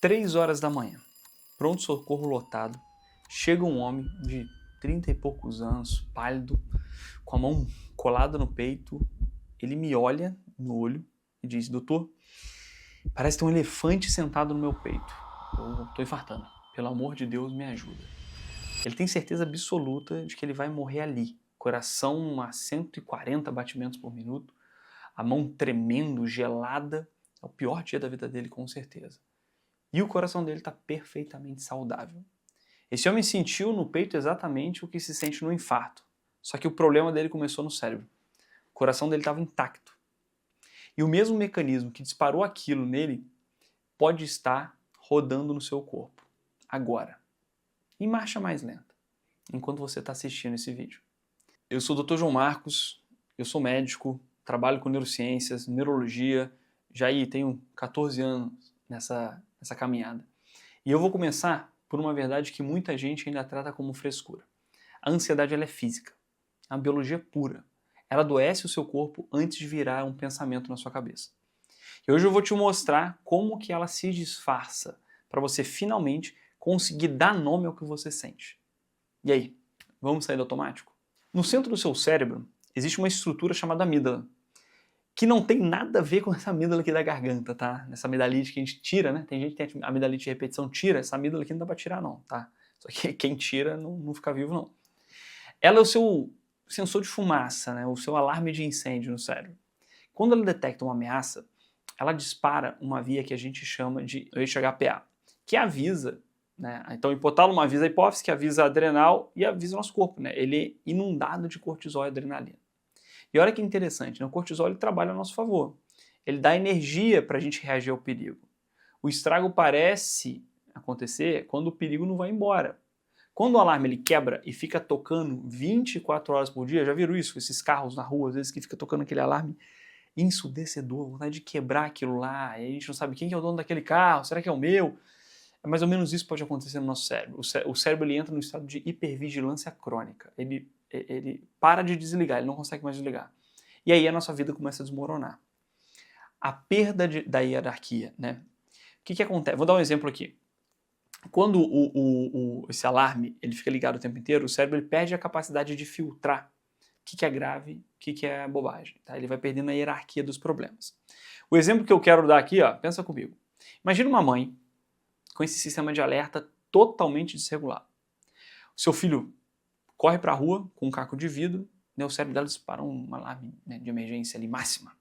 3 horas da manhã, pronto-socorro lotado, chega um homem de 30 e poucos anos, pálido, com a mão colada no peito, ele me olha no olho e diz: doutor, parece ter um elefante sentado no meu peito, eu tô infartando, pelo amor de Deus me ajuda. Ele tem certeza absoluta de que ele vai morrer ali, coração a 140 batimentos por minuto, a mão tremendo, gelada, é o pior dia da vida dele com certeza. E o coração dele está perfeitamente saudável. Esse homem sentiu no peito exatamente o que se sente no infarto, só que o problema dele começou no cérebro. O coração dele estava intacto. E o mesmo mecanismo que disparou aquilo nele pode estar rodando no seu corpo, agora, em marcha mais lenta, enquanto você está assistindo esse vídeo. Eu sou o Dr. João Marcos, eu sou médico, trabalho com neurociências, neurologia, já aí tenho 14 anos nessa caminhada. E eu vou começar por uma verdade que muita gente ainda trata como frescura. A ansiedade ela é física, é uma biologia pura. Ela adoece o seu corpo antes de virar um pensamento na sua cabeça. E hoje eu vou te mostrar como que ela se disfarça para você finalmente conseguir dar nome ao que você sente. E aí, vamos sair do automático? No centro do seu cérebro existe uma estrutura chamada amígdala, que não tem nada a ver com essa amígdala aqui da garganta, tá? Essa amidalite que a gente tira, né? Tem gente que tem amidalite de repetição, tira, essa amígdala aqui não dá pra tirar não, tá? Só que quem tira não fica vivo não. Ela é o seu sensor de fumaça, né? O seu alarme de incêndio no cérebro. Quando ela detecta uma ameaça, ela dispara uma via que a gente chama de eixo HPA, que avisa, né? Então o hipotálamo avisa a hipófise, que avisa a adrenal e avisa o nosso corpo, né? Ele é inundado de cortisol e adrenalina. E olha que interessante, né? O cortisol ele trabalha a nosso favor. Ele dá energia para a gente reagir ao perigo. O estrago parece acontecer quando o perigo não vai embora. Quando o alarme ele quebra e fica tocando 24 horas por dia, já viram isso? Esses carros na rua, às vezes, que fica tocando aquele alarme ensurdecedor, vontade de quebrar aquilo lá, e a gente não sabe quem é o dono daquele carro, será que é o meu? É mais ou menos isso que pode acontecer no nosso cérebro. O cérebro ele entra no estado de hipervigilância crônica. Ele para de desligar, ele não consegue mais desligar. E aí a nossa vida começa a desmoronar. A perda da hierarquia, né? O que acontece? Vou dar um exemplo aqui. Quando esse alarme ele fica ligado o tempo inteiro, o cérebro ele perde a capacidade de filtrar o que é grave, o que é bobagem. Tá? Ele vai perdendo a hierarquia dos problemas. O exemplo que eu quero dar aqui, ó, pensa comigo. Imagina uma mãe com esse sistema de alerta totalmente desregulado. O seu filho corre para a rua com um caco de vidro, né, o cérebro dela dispara um alarme, né, de emergência ali máxima.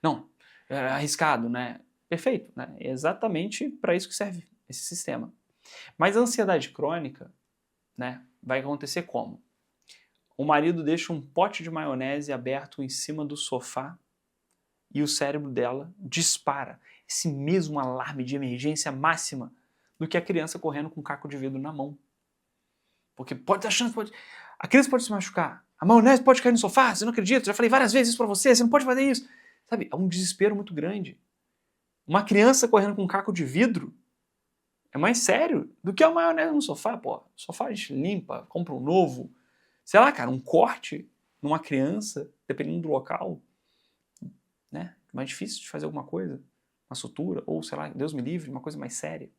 Não, é arriscado, né? Perfeito, né? É exatamente para isso que serve esse sistema. Mas a ansiedade crônica, né, vai acontecer como? O marido deixa um pote de maionese aberto em cima do sofá e o cérebro dela dispara esse mesmo alarme de emergência máxima do que a criança correndo com um caco de vidro na mão. Porque pode ter chance, a criança pode se machucar, a maionese pode cair no sofá, você não acredita, já falei várias vezes isso pra você não pode fazer isso. Sabe, é um desespero muito grande. Uma criança correndo com um caco de vidro é mais sério do que a maionese no sofá, pô. O sofá a gente limpa, compra um novo. Sei lá, cara, um corte numa criança, dependendo do local, né? É mais difícil de fazer alguma coisa, uma sutura, ou sei lá, Deus me livre, uma coisa mais séria.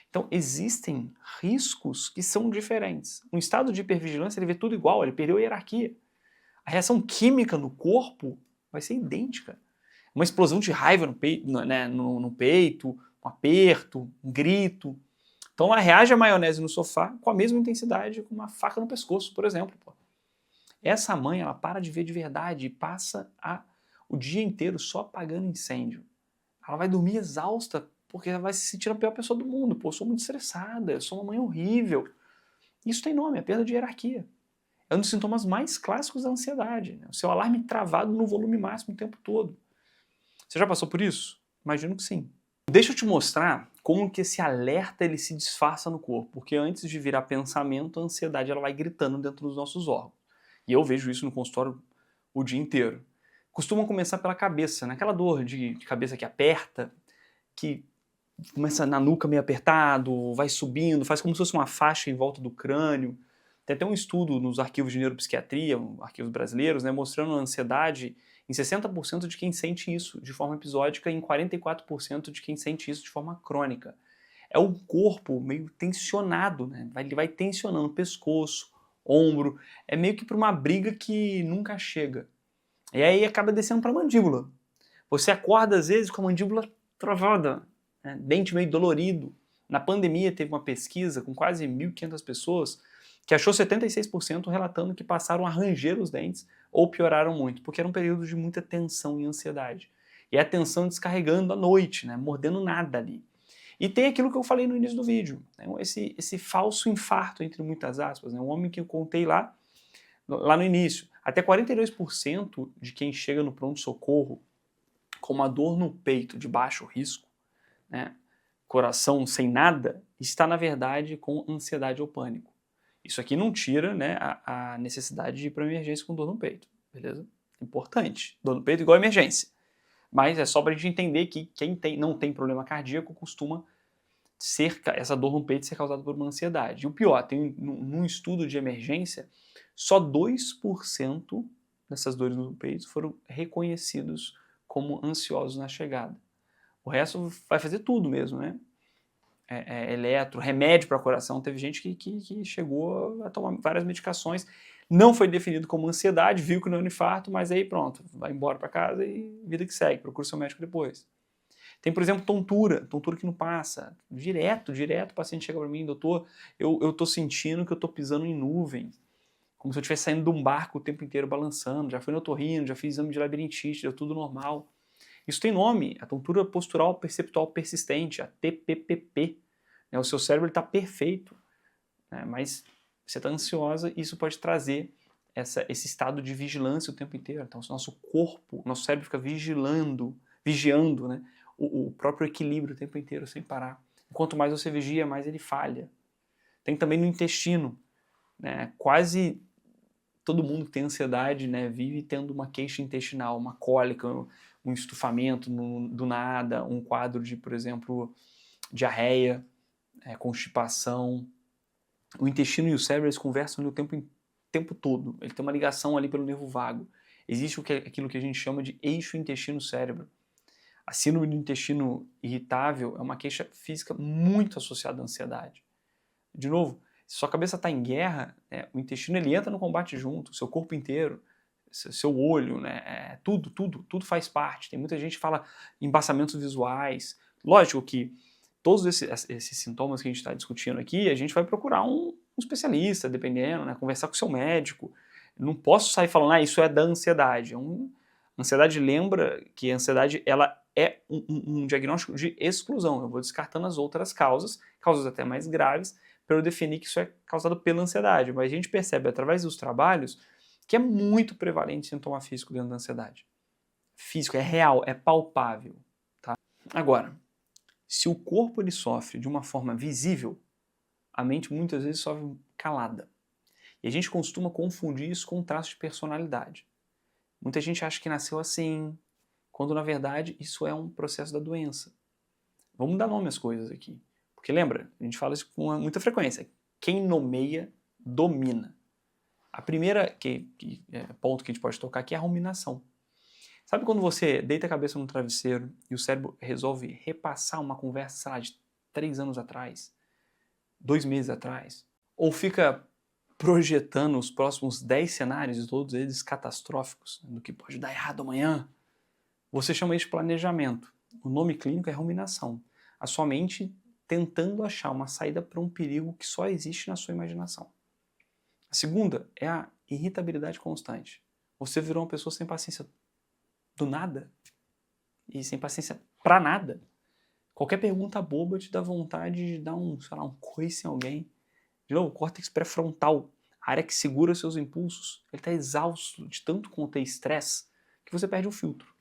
Então, existem riscos que são diferentes. Um estado de hipervigilância, ele vê tudo igual, ele perdeu a hierarquia. A reação química no corpo vai ser idêntica. Uma explosão de raiva no peito, né, no peito, um aperto, um grito. Então, ela reage à maionese no sofá com a mesma intensidade com uma faca no pescoço, por exemplo. Pô. Essa mãe, ela para de ver de verdade e passa o dia inteiro só apagando incêndio. Ela vai dormir exausta porque ela vai se sentir a pior pessoa do mundo. Pô, eu sou muito estressada, eu sou uma mãe horrível. Isso tem nome, é perda de hierarquia. É um dos sintomas mais clássicos da ansiedade. Né? O seu alarme travado no volume máximo o tempo todo. Você já passou por isso? Imagino que sim. Deixa eu te mostrar como que esse alerta ele se disfarça no corpo, porque antes de virar pensamento, a ansiedade ela vai gritando dentro dos nossos órgãos. E eu vejo isso no consultório o dia inteiro. Costumam começar pela cabeça, né? Aquela dor de cabeça que aperta, que começa na nuca meio apertado, vai subindo, faz como se fosse uma faixa em volta do crânio. Tem até um estudo nos arquivos de neuropsiquiatria, arquivos brasileiros, né, mostrando a ansiedade em 60% de quem sente isso de forma episódica e em 44% de quem sente isso de forma crônica. é o corpo meio tensionado, né? Ele vai tensionando o pescoço, ombro, é meio que para uma briga que nunca chega. E aí acaba descendo para a mandíbula. Você acorda às vezes com a mandíbula travada, né? Dente meio dolorido. Na pandemia teve uma pesquisa com quase 1.500 pessoas que achou 76% relatando que passaram a ranger os dentes ou pioraram muito, porque era um período de muita tensão e ansiedade. E a tensão descarregando à noite, né? Mordendo nada ali. E tem aquilo que eu falei no início do vídeo, né? esse falso infarto, entre muitas aspas, né? Um homem que eu contei lá no início. Até 42% de quem chega no pronto-socorro com uma dor no peito de baixo risco, né? Coração sem nada, está na verdade com ansiedade ou pânico. Isso aqui não tira, né, a necessidade de ir para emergência com dor no peito, beleza? Importante. Dor no peito igual emergência. Mas é só para a gente entender que quem não tem problema cardíaco costuma essa dor no peito ser causada por uma ansiedade. E o pior, tem num estudo de emergência, só 2% dessas dores no peito foram reconhecidos como ansiosos na chegada. O resto vai fazer tudo mesmo, né? Eletro, remédio para coração. Teve gente que chegou a tomar várias medicações, não foi definido como ansiedade, viu que não é um infarto, mas aí pronto, vai embora para casa e vida que segue, procura seu médico depois. Tem, por exemplo, tontura que não passa. Direto o paciente chega para mim, doutor, eu tô sentindo que eu tô pisando em nuvem, como se eu estivesse saindo de um barco o tempo inteiro balançando, já fui no otorrino, já fiz exame de labirintite, deu tudo normal. Isso tem nome, a tontura postural perceptual persistente, a TPPP. O seu cérebro está perfeito, né? Mas você está ansiosa e isso pode trazer esse estado de vigilância o tempo inteiro. Então, o nosso corpo, o nosso cérebro fica vigiando, né? O próprio equilíbrio o tempo inteiro, sem parar. Quanto mais você vigia, mais ele falha. Tem também no intestino, né? Quase todo mundo que tem ansiedade, né, vive tendo uma queixa intestinal, uma cólica, um estufamento do nada, um quadro de, por exemplo, diarreia, constipação. O intestino e o cérebro eles conversam o tempo todo. Ele tem uma ligação ali pelo nervo vago. Existe aquilo que a gente chama de eixo intestino-cérebro. A síndrome do intestino irritável é uma queixa física muito associada à ansiedade. De novo, se sua cabeça está em guerra, né, o intestino ele entra no combate junto, o seu corpo inteiro, seu olho, né, tudo faz parte. Tem muita gente que fala embaçamentos visuais. Lógico que todos esses sintomas que a gente está discutindo aqui, a gente vai procurar um especialista, dependendo, né, conversar com o seu médico. Não posso sair falando, isso é da ansiedade. Ansiedade lembra que a ansiedade ela é um diagnóstico de exclusão. Eu vou descartando as outras causas até mais graves, para eu definir que isso é causado pela ansiedade. Mas a gente percebe através dos trabalhos que é muito prevalente sintoma físico dentro da ansiedade. Físico, é real, é palpável. Tá? Agora, se o corpo ele sofre de uma forma visível, a mente muitas vezes sofre calada. E a gente costuma confundir isso com um traço de personalidade. Muita gente acha que nasceu assim, quando na verdade isso é um processo da doença. Vamos dar nome às coisas aqui. Porque lembra, a gente fala isso com muita frequência. Quem nomeia, domina. A primeira ponto que a gente pode tocar aqui é a ruminação. Sabe quando você deita a cabeça no travesseiro e o cérebro resolve repassar uma conversa, sei lá, de 3 anos atrás, 2 meses atrás? Ou fica projetando os próximos 10 cenários, todos eles catastróficos, do que pode dar errado amanhã? Você chama isso de planejamento. O nome clínico é ruminação. A sua mente tentando achar uma saída para um perigo que só existe na sua imaginação. A segunda é a irritabilidade constante. Você virou uma pessoa sem paciência do nada e sem paciência para nada. Qualquer pergunta boba te dá vontade de dar um coice em alguém. De novo, o córtex pré-frontal, a área que segura seus impulsos, ele está exausto de tanto conter estresse que você perde o filtro.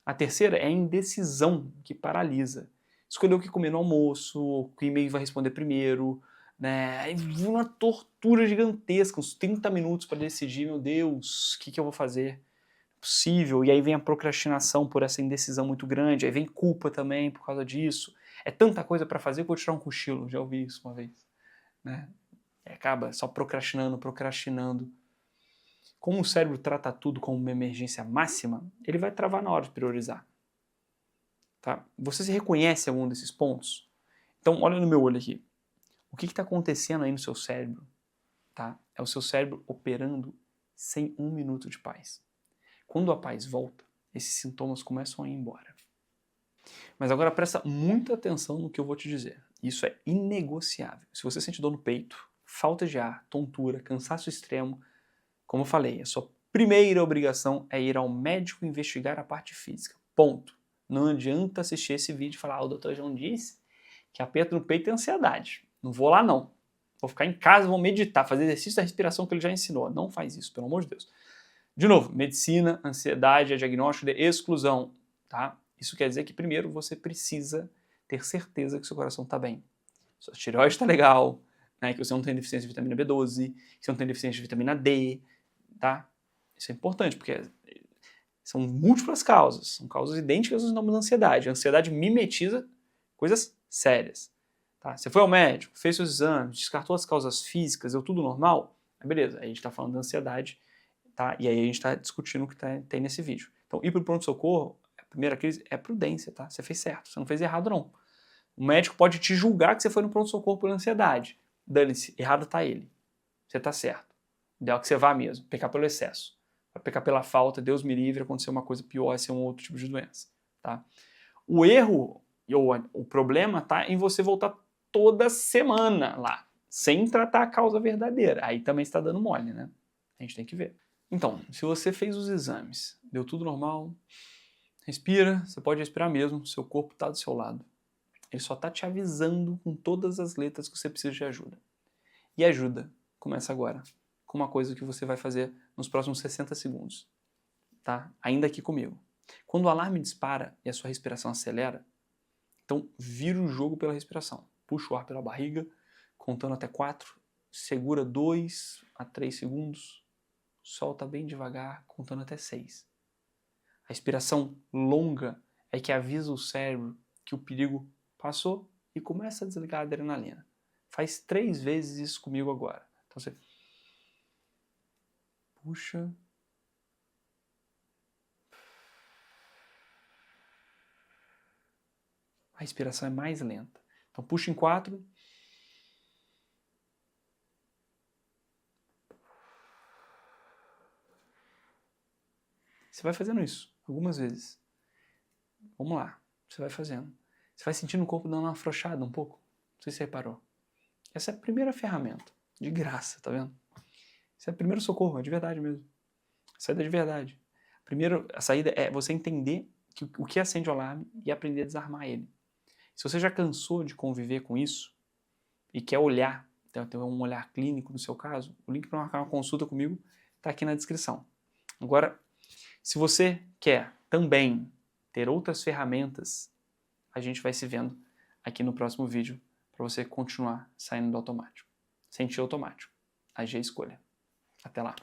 A terceira é a indecisão, que paralisa. Escolher o que comer no almoço, que e-mail vai responder primeiro, né? Uma tortura gigantesca, uns 30 minutos para decidir, meu Deus, o que eu vou fazer? Possível. E aí vem a procrastinação por essa indecisão muito grande, aí vem culpa também por causa disso. É tanta coisa para fazer que eu vou tirar um cochilo, já ouvi isso uma vez. Né? E acaba só procrastinando. Como o cérebro trata tudo como uma emergência máxima, ele vai travar na hora de priorizar. Tá? Você se reconhece em algum desses pontos? Então, olha no meu olho aqui. O que está acontecendo aí no seu cérebro? Tá? É o seu cérebro operando sem 1 minuto de paz. Quando a paz volta, esses sintomas começam a ir embora. Mas agora presta muita atenção no que eu vou te dizer. Isso é inegociável. Se você sente dor no peito, falta de ar, tontura, cansaço extremo, como eu falei, a sua primeira obrigação é ir ao médico investigar a parte física. Ponto. Não adianta assistir esse vídeo e falar, o doutor João disse que aperto no peito é ansiedade. Não vou lá não. Vou ficar em casa, vou meditar, fazer exercício da respiração que ele já ensinou. Não faz isso, pelo amor de Deus. De novo, medicina, ansiedade é diagnóstico de exclusão, tá? Isso quer dizer que primeiro você precisa ter certeza que seu coração está bem. Sua tireoide está legal, né? Que você não tem deficiência de vitamina B12, que você não tem deficiência de vitamina D, tá? Isso é importante, porque são múltiplas causas, são causas idênticas aos sintomas da ansiedade. A ansiedade mimetiza coisas sérias. Tá? Você foi ao médico, fez seus exames, descartou as causas físicas, deu tudo normal, beleza, aí a gente está falando da ansiedade, tá? E aí a gente está discutindo o que tem nesse vídeo. Então, ir para o pronto-socorro, a primeira crise é prudência, tá? Você fez certo, você não fez errado não. O médico pode te julgar que você foi no pronto-socorro por ansiedade. Dane-se, errado está ele. Você está certo. O ideal é que você vá mesmo, pecar pelo excesso. Vai pecar pela falta, Deus me livre, acontecer uma coisa pior, ser um outro tipo de doença, tá? O erro, ou o problema tá em você voltar toda semana lá, sem tratar a causa verdadeira. Aí também está dando mole, né? A gente tem que ver. Então, se você fez os exames, deu tudo normal, respira, você pode respirar mesmo, seu corpo está do seu lado. Ele só está te avisando com todas as letras que você precisa de ajuda. E ajuda começa agora, com uma coisa que você vai fazer nos próximos 60 segundos, tá? Ainda aqui comigo. Quando o alarme dispara e a sua respiração acelera, então vira o jogo pela respiração. Puxa o ar pela barriga, contando até 4, segura 2 a 3 segundos, solta bem devagar, contando até 6. A respiração longa é que avisa o cérebro que o perigo passou e começa a desligar a adrenalina. Faz 3 vezes isso comigo agora. Então você puxa, a respiração é mais lenta. Então puxa em 4. Você vai fazendo isso algumas vezes. Vamos lá, você vai fazendo. Você vai sentindo o corpo dando uma afrouxada um pouco. Não sei se você reparou. Essa é a primeira ferramenta, de graça, tá vendo? Esse é o primeiro socorro, é de verdade mesmo. A saída é de verdade. Primeiro, a saída é você entender o que acende o alarme e aprender a desarmar ele. Se você já cansou de conviver com isso e quer olhar, ter um olhar clínico no seu caso, o link para marcar uma consulta comigo está aqui na descrição. Agora, se você quer também ter outras ferramentas, a gente vai se vendo aqui no próximo vídeo para você continuar saindo do automático. Sentir automático. Agir a escolha. Até lá.